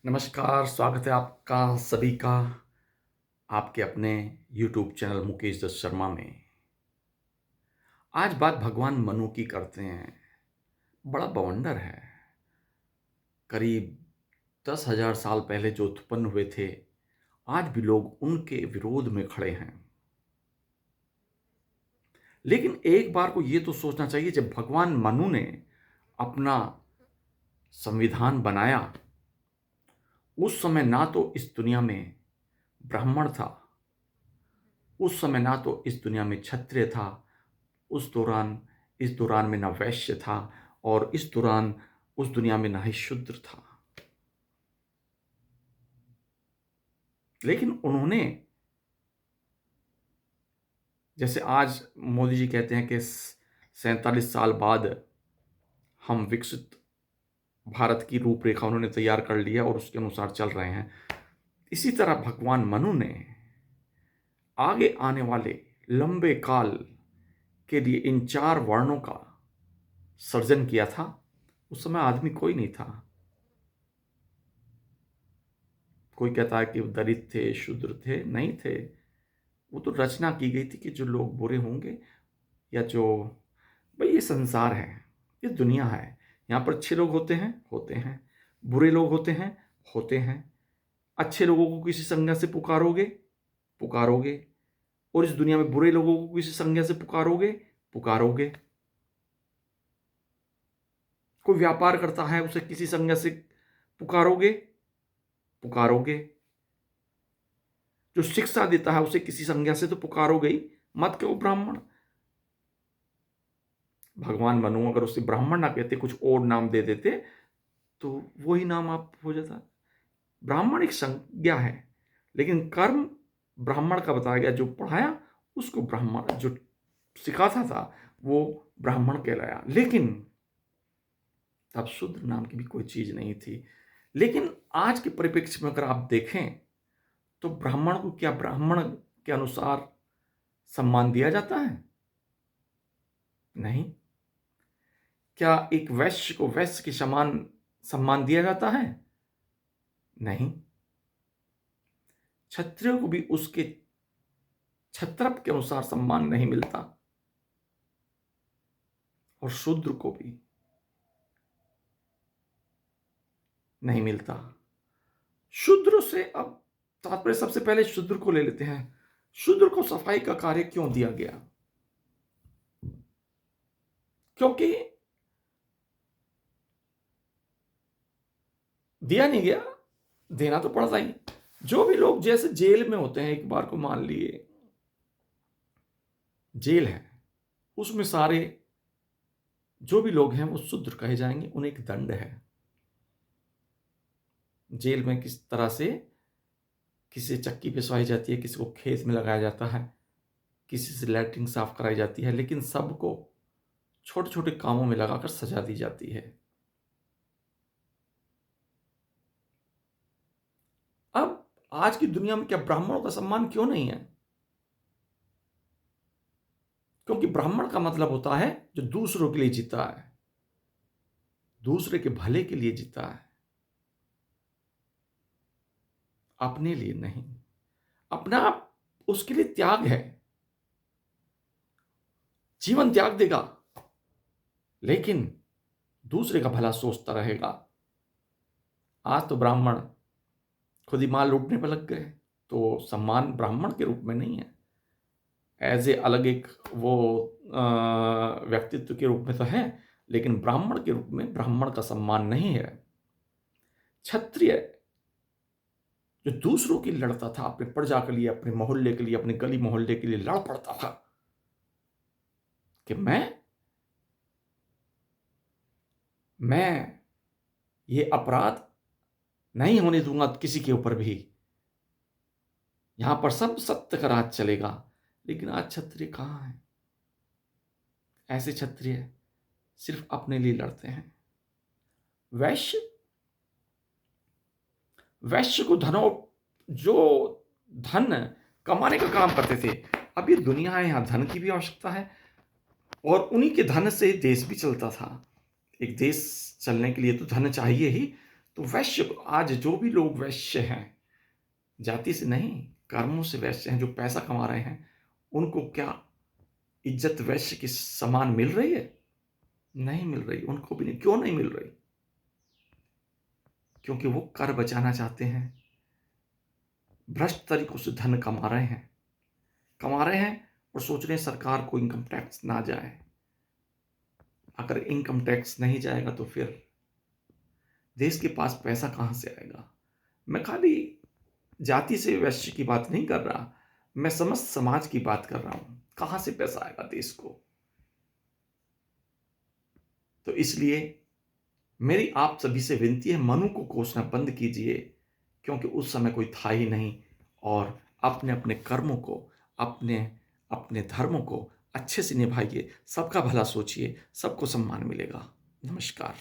नमस्कार, स्वागत है आपका सभी का आपके अपने यूट्यूब चैनल मुकेश दत्त शर्मा में। आज बात भगवान मनु की करते हैं। बड़ा बवंडर है। करीब 10,000 साल पहले जो उत्पन्न हुए थे, आज भी लोग उनके विरोध में खड़े हैं। लेकिन एक बार को ये तो सोचना चाहिए, जब भगवान मनु ने अपना संविधान बनाया, उस समय ना तो इस दुनिया में ब्राह्मण था, उस समय ना तो इस दुनिया में क्षत्रिय था, इस दौरान में ना वैश्य था, और इस दौरान उस दुनिया में ना ही शूद्र था। लेकिन उन्होंने, जैसे आज मोदी जी कहते हैं कि 47 साल बाद हम विकसित भारत की रूपरेखा उन्होंने तैयार कर लिया और उसके अनुसार चल रहे हैं। इसी तरह भगवान मनु ने आगे आने वाले लंबे काल के लिए इन 4 वर्णों का सृजन किया था। उस समय आदमी कोई नहीं था। कोई कहता है कि वो दलित थे, शूद्र थे, नहीं थे। वो तो रचना की गई थी कि जो लोग बुरे होंगे, या जो, भाई ये संसार है, ये दुनिया है, यहाँ पर अच्छे लोग होते हैं, बुरे लोग होते हैं। अच्छे लोगों को किसी संज्ञा से पुकारोगे पुकारोगे, और इस दुनिया में बुरे लोगों को किसी संज्ञा से पुकारोगे पुकारोगे। कोई व्यापार करता है, उसे किसी संज्ञा से पुकारोगे पुकारोगे। जो शिक्षा देता है, उसे किसी संज्ञा से तो पुकारोगे ही। मत कहो ब्राह्मण। भगवान मनु अगर उसे ब्राह्मण ना कहते, कुछ और नाम दे देते, तो वही नाम आप हो जाता। ब्राह्मण एक संज्ञा है, लेकिन कर्म ब्राह्मण का बताया गया। जो पढ़ाया उसको ब्राह्मण, जो सिखाता था वो ब्राह्मण कहलाया। लेकिन तब शूद्र नाम की भी कोई चीज नहीं थी। लेकिन आज के परिप्रेक्ष्य में अगर आप देखें, तो ब्राह्मण को क्या ब्राह्मण के अनुसार सम्मान दिया जाता है? नहीं। क्या एक वैश्य को वैश्य के समान सम्मान दिया जाता है? नहीं। क्षत्रिय को भी उसके क्षत्रप के अनुसार सम्मान नहीं मिलता, और शूद्र को भी नहीं मिलता। शूद्र से अब तात्पर्य, सबसे पहले शूद्र को ले लेते हैं। शूद्र को सफाई का कार्य क्यों दिया गया? क्योंकि दिया नहीं गया, देना तो पड़ता ही। जो भी लोग जैसे जेल में होते हैं, एक बार को मान लिए जेल है, उसमें सारे जो भी लोग हैं वो शूद्र कहे जाएंगे। उन्हें एक दंड है। जेल में किस तरह से किसी से चक्की पिसवाई जाती है, किसी को खेत में लगाया जाता है, किसी से लैट्रिन साफ कराई जाती है, लेकिन सबको छोटे छोटे कामों में लगाकर सजा दी जाती है। अब आज की दुनिया में क्या ब्राह्मणों का सम्मान क्यों नहीं है? क्योंकि ब्राह्मण का मतलब होता है जो दूसरों के लिए जीता है, दूसरे के भले के लिए जीता है, अपने लिए नहीं। अपना आप उसके लिए त्याग है, जीवन त्याग देगा, लेकिन दूसरे का भला सोचता रहेगा। आज तो ब्राह्मण खुद ही माल लूटने पर लग गए, तो सम्मान ब्राह्मण के रूप में नहीं है। एज ए अलग एक वो व्यक्तित्व के रूप में तो है, लेकिन ब्राह्मण के रूप में ब्राह्मण का सम्मान नहीं है। क्षत्रिय जो दूसरों के लिए लड़ता था, अपने प्रजा के लिए, अपने मोहल्ले के लिए, अपने गली मोहल्ले के लिए लड़ पड़ता था कि मैं ये अपराध नहीं होने दूंगा किसी के ऊपर भी। यहां पर सब सत्य का राज चलेगा। लेकिन आज क्षत्रिय कहां है? ऐसे क्षत्रिय सिर्फ अपने लिए लड़ते हैं। वैश्य वैश्य को जो धन कमाने का काम करते थे। अब ये दुनिया है, यहां धन की भी आवश्यकता है, और उन्हीं के धन से देश भी चलता था। एक देश चलने के लिए तो धन चाहिए ही। तो वैश्य, आज जो भी लोग वैश्य हैं, जाति से नहीं, कर्मों से वैश्य हैं, जो पैसा कमा रहे हैं, उनको क्या इज्जत वैश्य के समान मिल रही है? नहीं मिल रही, उनको भी नहीं। क्यों नहीं मिल रही? क्योंकि वो कर बचाना चाहते हैं, भ्रष्ट तरीकों से धन कमा रहे हैं और सोच रहे हैं सरकार को इनकम टैक्स ना जाए। अगर इनकम टैक्स नहीं जाएगा तो फिर देश के पास पैसा कहाँ से आएगा? मैं खाली जाति से वैश्य की बात नहीं कर रहा, मैं समस्त समाज की बात कर रहा हूं। कहां से पैसा आएगा देश को? तो इसलिए मेरी आप सभी से विनती है, मनु को कोसना बंद कीजिए, क्योंकि उस समय कोई था ही नहीं। और अपने अपने कर्मों को, अपने अपने धर्मों को अच्छे से निभाइए, सबका भला सोचिए, सबको सम्मान मिलेगा। नमस्कार।